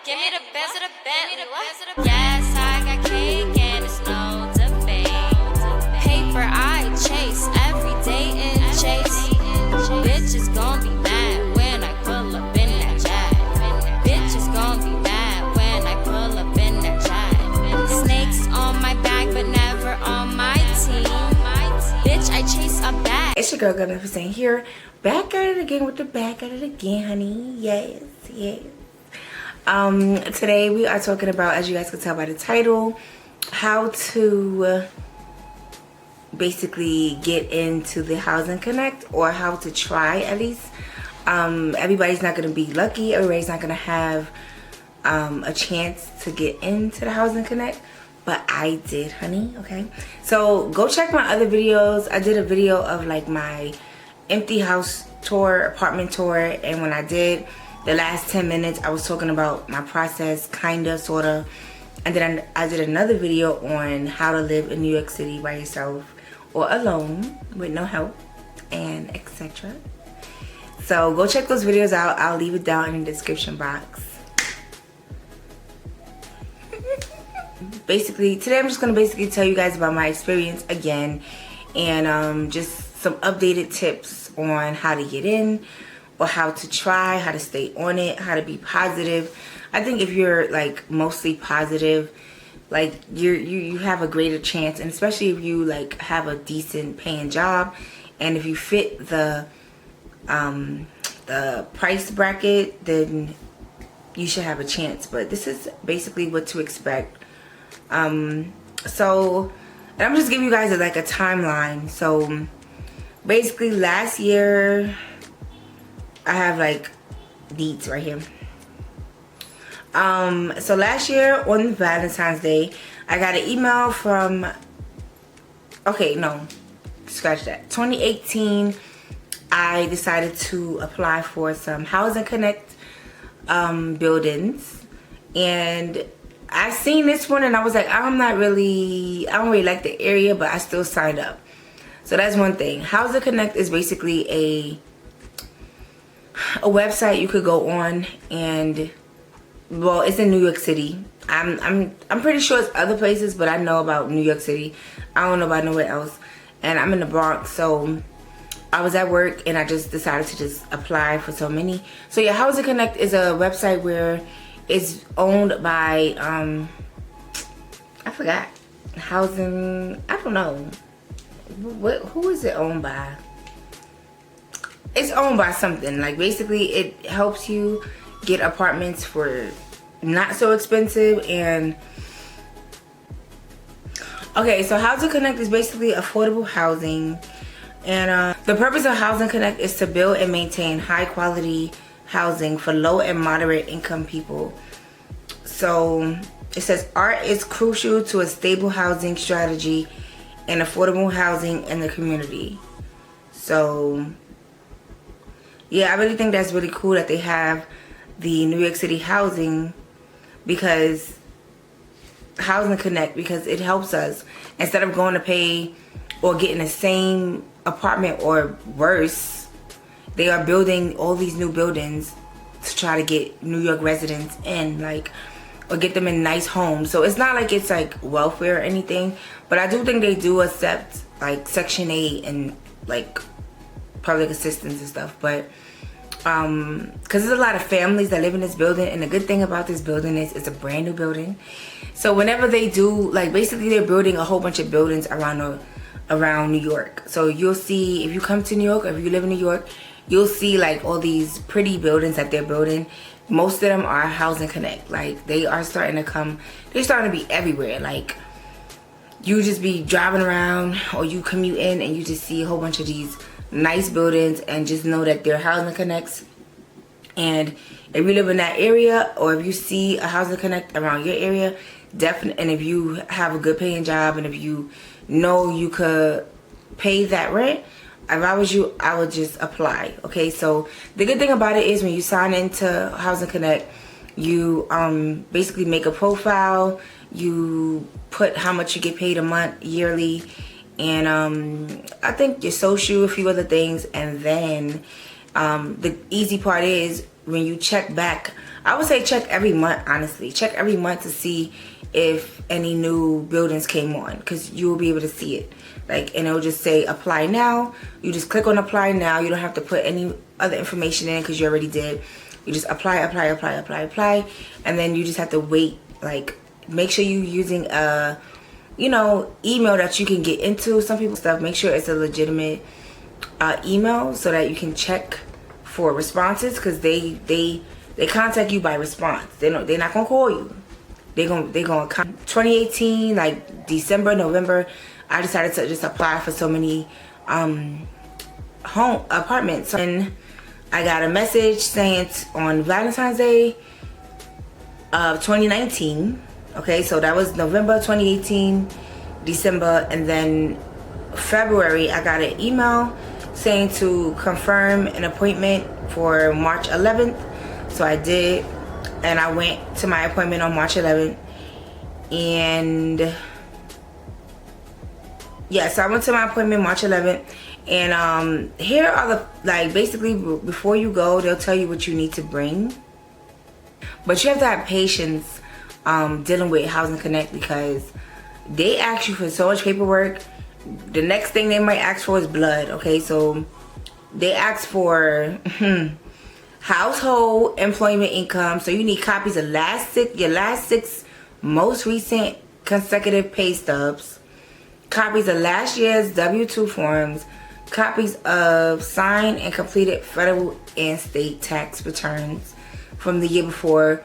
Give me the best of the Bentley. Yes, I got cake and it's no debate. Paper I chase every day in chase. Bitches gon' be mad when I pull up in that jag. Bitches gon' be mad when I pull up in that jag. Snakes on my back but never on my team. Bitch, I chase a bag. It's your girl GlamNefercent here, back at it again with the back at it again, honey. Yes. Today we are talking about, as you guys can tell by the title, how to basically get into the Housing Connect, or how to try at least. Everybody's not going to be lucky. Everybody's not going to have a chance to get into the Housing Connect, but I did, honey. Okay, so go check my other videos. I did a video of like my empty house tour, apartment tour, and when I did the last 10 minutes I was talking about my process, kinda, sorta, and then I did another video on how to live in New York City by yourself or alone with no help, and etc. So go check those videos out. I'll leave it down in the description box. Basically today I'm just gonna basically tell you guys about my experience again, and just some updated tips on how to get in, or how to try, how to stay on it, how to be positive. I think if you're like mostly positive, like you have a greater chance, and especially if you like have a decent paying job, and if you fit the price bracket, then you should have a chance. But this is basically what to expect. So, and I'm just giving you guys like a timeline. So basically last year, I have like deets right here. So last year on Valentine's Day, I got an email from, okay, no, scratch that. 2018, I decided to apply for some Housing Connect buildings, and I seen this one and I was like, I don't really like the area, but I still signed up. So that's one thing. Housing Connect is basically a website you could go on, and well, it's in New York City. I'm pretty sure it's other places, but I know about New York City. I don't know about nowhere else. And I'm in the Bronx, so I was at work and I just decided to just apply for so many. So yeah, Housing Connect is a website where it's owned by I forgot. Housing, I don't know. Who is it owned by? It's owned by something. Like basically it helps you get apartments for not so expensive. And okay, so Housing Connect is basically affordable housing, and the purpose of Housing Connect is to build and maintain high quality housing for low and moderate income people. So it says art is crucial to a stable housing strategy and affordable housing in the community. So yeah, I really think that's really cool that they have the New York City housing, because Housing Connect, because it helps us instead of going to pay or getting the same apartment or worse. They are building all these new buildings to try to get New York residents in, like, or get them in nice homes. So it's not like it's like welfare or anything, but I do think they do accept like Section 8 and like public assistance and stuff. But because there's a lot of families that live in this building, and the good thing about this building is it's a brand new building. So whenever they do, like, basically they're building a whole bunch of buildings around New York. So you'll see, if you come to New York, or if you live in New York, you'll see like all these pretty buildings that they're building. Most of them are Housing Connect. Like, they are starting to come, they're starting to be everywhere. Like, you just be driving around or you commute in and you just see a whole bunch of these nice buildings, and just know that they're Housing Connects. And if you live in that area, or if you see a Housing Connect around your area, definitely, and if you have a good paying job, and if you know you could pay that rent, if I was you, I would just apply. Okay, so the good thing about it is when you sign into Housing Connect, you basically make a profile, you put how much you get paid a month, yearly, and I think your social, a few other things, and then the easy part is when you check back, I would say check every month, honestly. Check every month to see if any new buildings came on, because you will be able to see it. Like, and it'll just say apply now. You just click on apply now. You don't have to put any other information in because you already did. You just apply, and then you just have to wait. Like, make sure you're using a, you know, email that you can get into. Some people stuff, make sure it's a legitimate email so that you can check for responses, because they contact you by response. They're not gonna call you. They're gonna 2018, like December, November, I decided to just apply for so many home apartments. And I got a message saying on Valentine's Day of 2019. Okay, so that was November 2018, December, and then February I got an email saying to confirm an appointment for March 11th. So I did, and I went to my appointment on March 11th. And yeah, so I went to my appointment March 11th. And here are the, like, basically before you go, they'll tell you what you need to bring. But you have to have patience dealing with Housing Connect, because they ask you for so much paperwork. The next thing they might ask for is blood. Okay, so they ask for household employment income. So you need copies of your last six most recent consecutive pay stubs, copies of last year's W-2 forms, copies of signed and completed federal and state tax returns from the year before,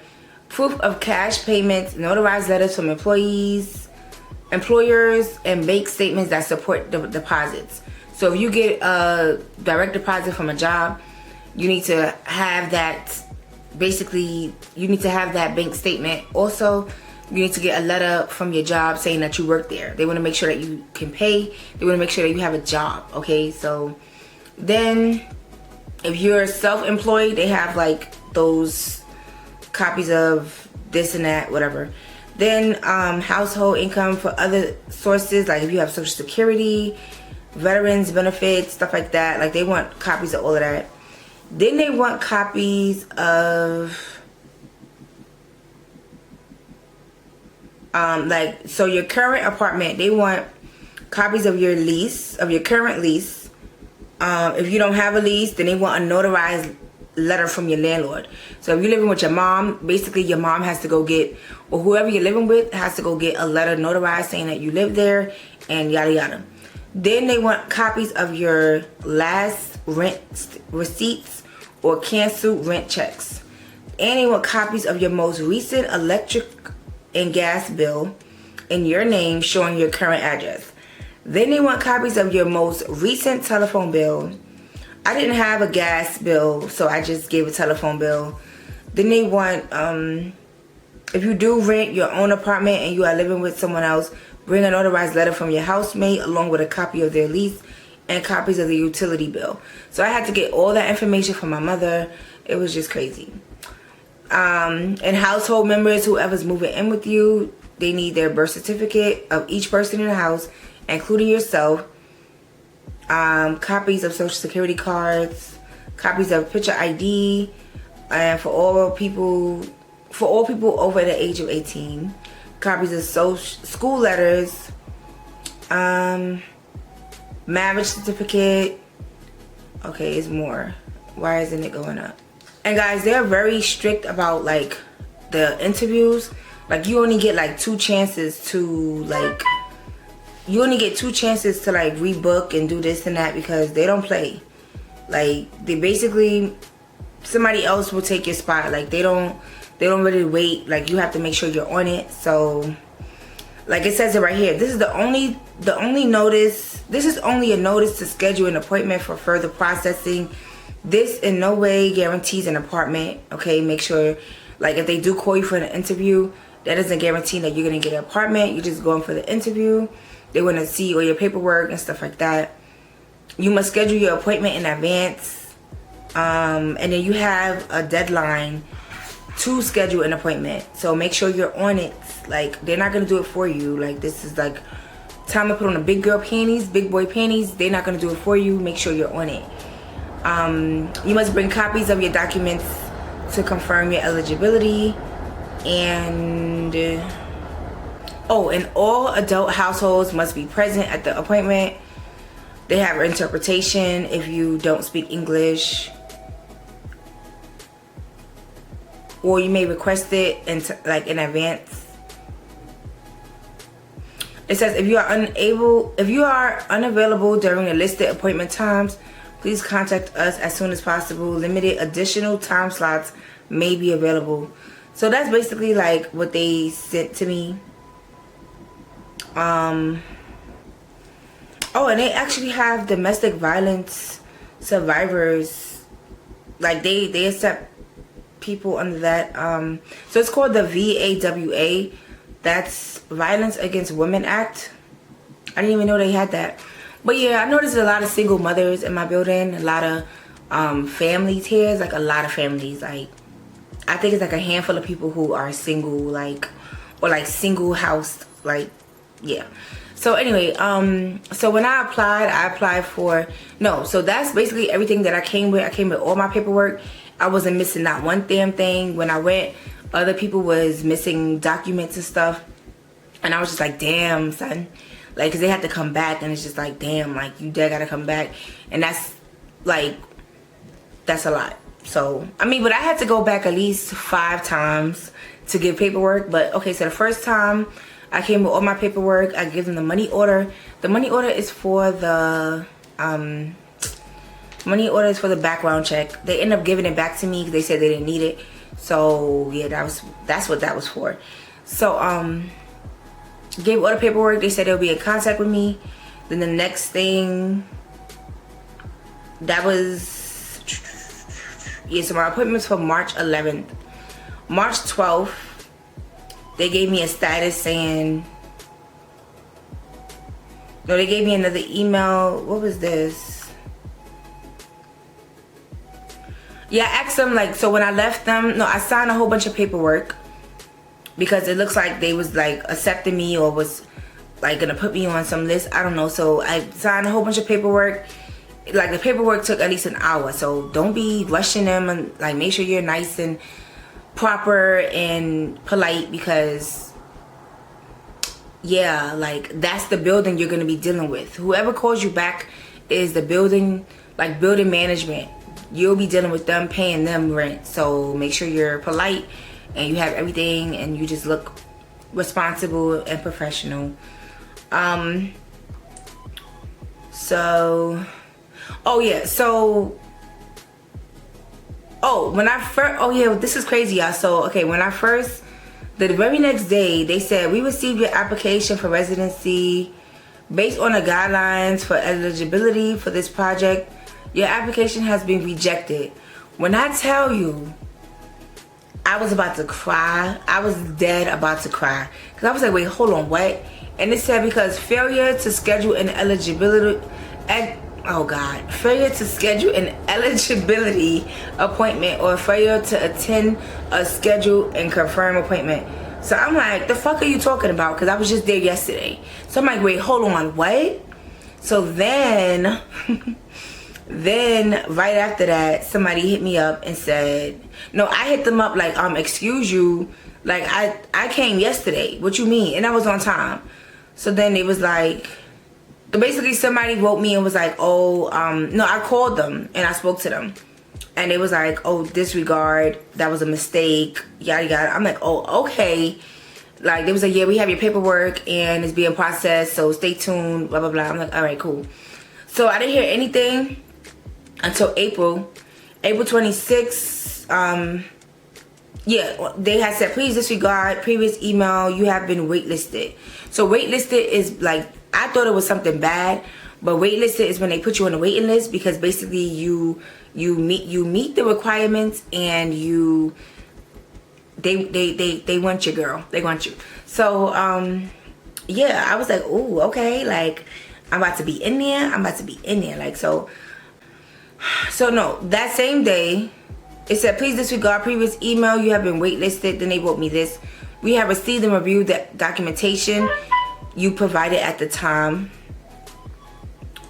proof of cash payments, notarized letters from employers, and bank statements that support the deposits. So if you get a direct deposit from a job, you need to have that. Basically, you need to have that bank statement. Also, you need to get a letter from your job saying that you work there. They want to make sure that you can pay. They want to make sure that you have a job. Okay, so then if you're self-employed, they have like those copies of this and that, whatever. Then household income for other sources, like if you have Social Security, veterans benefits, stuff like that. Like, they want copies of all of that. Then they want copies of like, so your current apartment, they want copies of your lease, of your current lease. If you don't have a lease, then they want a notarized letter from your landlord. So if you're living with your mom, basically your mom has to go get, or whoever you're living with has to go get a letter notarized saying that you live there, and yada yada. Then they want copies of your last rent receipts or canceled rent checks. And they want copies of your most recent electric and gas bill in your name showing your current address. Then they want copies of your most recent telephone bill. I didn't have a gas bill, so I just gave a telephone bill. Then they want, if you do rent your own apartment and you are living with someone else, bring a notarized letter from your housemate along with a copy of their lease and copies of the utility bill. So I had to get all that information from my mother. It was just crazy. And household members, whoever's moving in with you, they need their birth certificate of each person in the house, including yourself. Copies of Social Security cards, copies of picture ID, and for all people over the age of 18, copies of school letters, marriage certificate. Okay, it's more. Why isn't it going up? And guys, they're very strict about like the interviews. Like, you only get like 2 chances to like, you only get 2 chances to like rebook and do this and that, because they don't play. Like, they basically, somebody else will take your spot. Like, they don't really wait. Like, you have to make sure you're on it. So like it says it right here, this is the only notice. This is only a notice to schedule an appointment for further processing. This in no way guarantees an apartment. Okay, make sure, like, if they do call you for an interview, that doesn't guarantee that you're gonna get an apartment. You're just going for the interview. They want to see all your paperwork and stuff like that. You must schedule your appointment in advance, and then you have a deadline to schedule an appointment. So make sure you're on it. Like, they're not gonna do it for you. Like, this is like time to put on the big girl panties, big boy panties. They're not gonna do it for you. Make sure you're on it. You must bring copies of your documents to confirm your eligibility. And and all adult households must be present at the appointment. They have interpretation if you don't speak English, or you may request it in advance. It says if you are unavailable during the listed appointment times, please contact us as soon as possible. Limited additional time slots may be available. So that's basically like what they sent to me. And they actually have domestic violence survivors. Like they accept people under that. So it's called the VAWA. That's Violence Against Women Act. I didn't even know they had that. But yeah, I noticed a lot of single mothers in my building. A lot of families here. It's like a lot of families. Like, I think it's like a handful of people who are single, like, or like single house, like, yeah. So anyway, so when I applied for, so that's basically everything that I came with. I came with all my paperwork. I wasn't missing not one damn thing. When I went, other people was missing documents and stuff. And I was just like, damn, son. Like, because they had to come back. And it's just like, damn, like, you dead gotta come back. And that's, like, that's a lot. So, I mean, but I had to go back at least 5 times to get paperwork. But, okay, so the first time I came with all my paperwork, I give them the money order. The money order is for the, background check. They ended up giving it back to me because they said they didn't need it. So yeah, that's what that was for. So gave all the paperwork. They said they'll be in contact with me. Then the next thing, that was, yeah, so my appointment's for March 11th. March 12th, they gave me a status saying, no, they gave me another email. What was this? Yeah, I asked them, like, so when I left them, I signed a whole bunch of paperwork because it looks like they was like accepting me or was like gonna put me on some list. I don't know. So I signed a whole bunch of paperwork. Like, the paperwork took at least an hour. So don't be rushing them, and like make sure you're nice and proper and polite, because yeah, like, that's the building you're gonna be dealing with. Whoever calls you back is the building, like building management. You'll be dealing with them, paying them rent. So make sure you're polite and you have everything and you just look responsible and professional. So, oh yeah, so, when I first, this is crazy, y'all. So, okay, when I first, the very next day, they said, we received your application for residency based on the guidelines for eligibility for this project. Your application has been rejected. When I tell you, I was about to cry. I was dead about to cry. Because I was like, wait, hold on, what? And it said because failure to schedule an eligibility, failure to schedule an eligibility appointment or failure to attend a scheduled and confirmed appointment. So I'm like, the fuck are you talking about? Because I was just there yesterday. So I'm like, wait, hold on, what? So then... Then right after that, somebody hit me up and said, no, I hit them up like, excuse you, like, I came yesterday. What you mean? And I was on time. So then it was like, basically somebody wrote me and was like, no, I called them and I spoke to them. And it was like, disregard, that was a mistake, yada yada. I'm like, okay. Like, they was like, yeah, we have your paperwork and it's being processed, so stay tuned, blah, blah, blah. I'm like, all right, cool. So I didn't hear anything until April 26th. Yeah, they had said, please disregard previous email, you have been waitlisted. So waitlisted is like, I thought it was something bad, but waitlisted is when they put you on a waiting list, because basically you meet the requirements and they want you, girl. They want you. So yeah, I was like, ooh, okay, like, I'm about to be in there. Like, so no, that same day, it said, please disregard previous email, you have been waitlisted. Then they wrote me this: we have received and reviewed the documentation you provided at the time.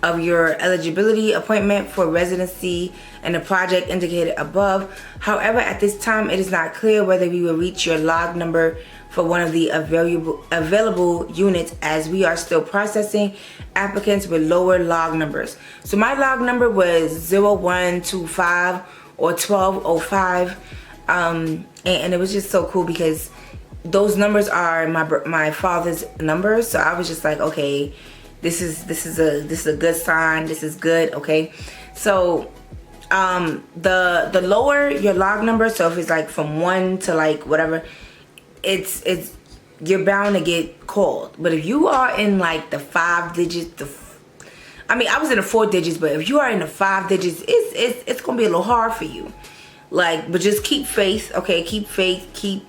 of your eligibility appointment for residency and the project indicated above. However, at this time, it is not clear whether we will reach your log number for one of the available units, as we are still processing applicants with lower log numbers. So my log number was 0125 or 1205, and it was just so cool because those numbers are my father's numbers. So I was just like, okay, this is a good sign. This is good. Okay, so the lower your log number, so if it's like from 1 to like whatever, it's you're bound to get called. But if you are in like the 5 digits, I mean, I was in the 4 digits, but if you are in the 5 digits, it's gonna be a little hard for you. Like, but just keep faith, okay? Keep faith, keep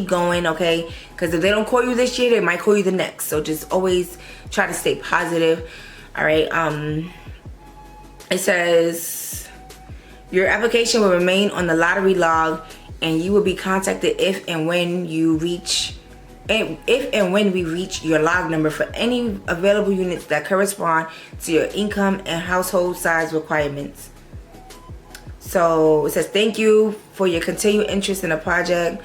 going, okay? Because if they don't call you this year, they might call you the next. So just always try to stay positive. All right. It says your application will remain on the lottery log, and you will be contacted if and when we reach your log number for any available units that correspond to your income and household size requirements. So it says, thank you for your continued interest in the project.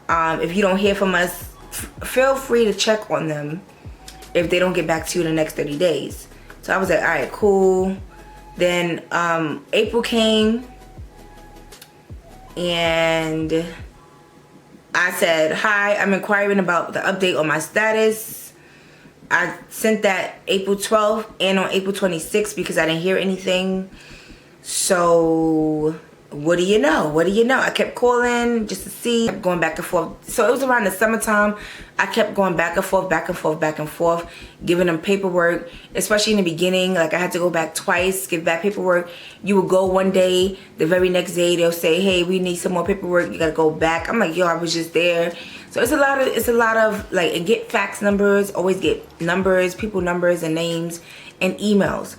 If you don't hear from us, feel free to check on them if they don't get back to you in the next 30 days. So I was like, all right, cool. Then April came, and I said, hi, I'm inquiring about the update on my status. I sent that April 12th and on April 26th because I didn't hear anything. So what do you know? What do you know? I kept calling just to see, kept going back and forth. So it was around the summertime. I kept going back and forth, back and forth, back and forth, giving them paperwork, especially in the beginning. Like I had to go back twice, give back paperwork. You would go one day, the very next day they'll say, hey, we need some more paperwork. You gotta go back. I'm like, yo, I was just there. So it's a lot of like, and get fax numbers, always get numbers, people numbers and names and emails.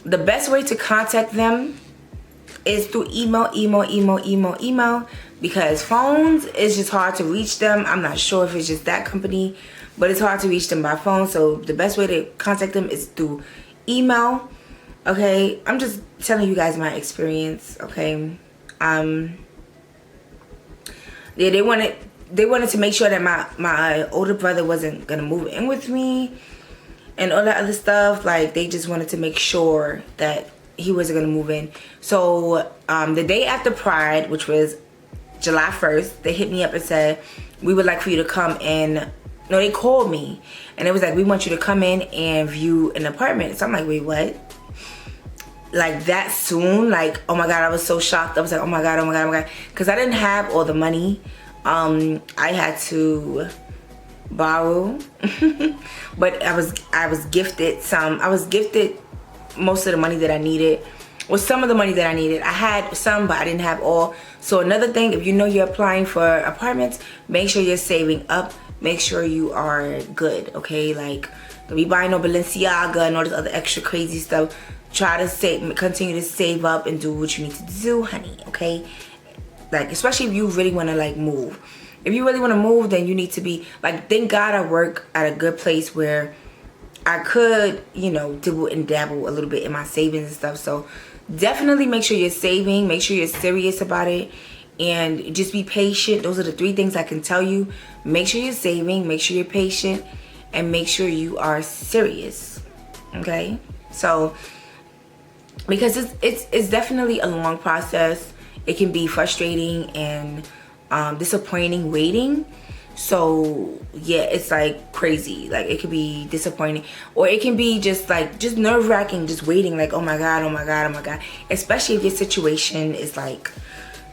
The best way to contact them is through email, because phones, it's just hard to reach them. I'm not sure if it's just that company, but it's hard to reach them by phone. So the best way to contact them is through email. Okay, I'm just telling you guys my experience. Okay, yeah, they wanted to make sure that my older brother wasn't gonna move in with me and all that other stuff. Like they just wanted to make sure that he wasn't gonna move in. So the day after Pride, which was July 1st, they hit me up and said, we would like for you to come and, no, they called me and it was like, we want you to come in and view an apartment. So I'm like, wait, what? Like that soon? Like, oh my God, I was so shocked. I was like, oh my God, oh my God, oh my God. Because I didn't have all the money. I had to borrow, but I was gifted some. I was gifted most of the money that I needed, or some of the money that I needed. I had some, but I didn't have all. So another thing, if you know you're applying for apartments, make sure you're saving up. Make sure you are good, okay? Like, don't be buying no Balenciaga and all this other extra crazy stuff. Try to continue to save up and do what you need to do, honey, okay? Like, especially if you really want to, like, move. If you really want to move, then you need to be, like, thank God I work at a good place where I could, you know, dibble and dabble a little bit in my savings and stuff. So definitely make sure you're saving, make sure you're serious about it, and just be patient. Those are the 3 things I can tell you. Make sure you're saving, make sure you're patient, and make sure you are serious. Okay? So because it's definitely a long process. It can be frustrating and disappointing waiting. So yeah, it's like crazy. Like it could be disappointing, or it can be just nerve-wracking, just waiting, like, oh my God, oh my God, oh my God. Especially if your situation is like,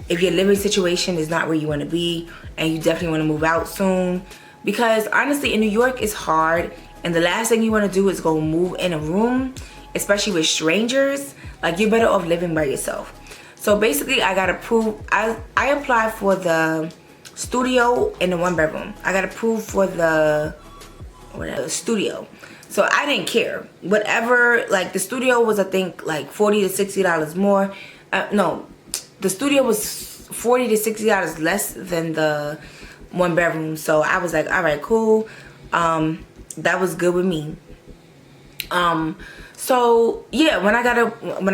if your living situation is not where you want to be and you definitely want to move out soon. Because honestly, in New York, it's hard, and the last thing you want to do is go move in a room, especially with strangers. Like, you're better off living by yourself. So basically, I got approved. I applied for the studio and the 1-bedroom. I got approved for the studio. So I didn't care. Whatever, like the studio was, I think, like $40 to $60 more. No, the studio was $40 to $60 less than the 1-bedroom. So I was like, all right, cool. That was good with me. So yeah, when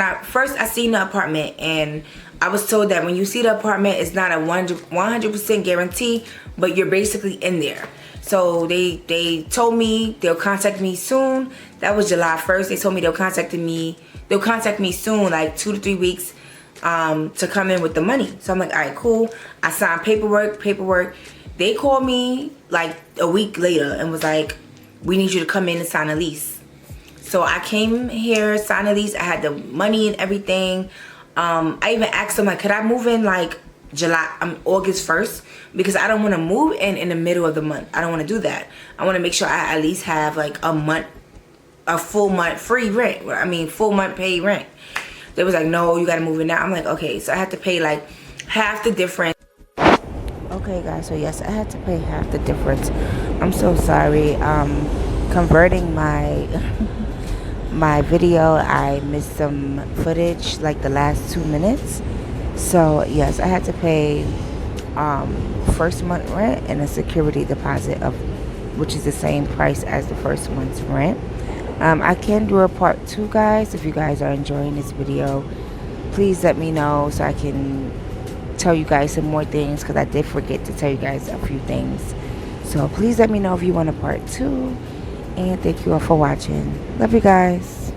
I first seen the apartment, and I was told that when you see the apartment, it's not a 100% guarantee, but you're basically in there. So they told me they'll contact me soon. That was July 1st. They told me they'll contact me soon, like 2 to 3 weeks, to come in with the money. So I'm like, all right, cool. I signed paperwork. They called me like a week later and was like, we need you to come in and sign a lease. So I came here, signed a lease. I had the money and everything. I even asked them, like, could I move in like August 1st? Because I don't want to move in the middle of the month. I don't want to do that. I want to make sure I at least have like a full month free rent. I mean, full month paid rent. They was like, no, you got to move in now. I'm like, okay. So I had to pay like half the difference. Okay, guys. So yes, I had to pay half the difference. I'm so sorry. Converting my my video, I missed some footage, like the last 2 minutes. So yes, I had to pay first month rent and a security deposit of, which is the same price as the first month's rent. I can do a part 2, guys. If you guys are enjoying this video, please let me know so I can tell you guys some more things, because I did forget to tell you guys a few things. So please let me know if you want a part 2, and thank you all for watching. Love you guys.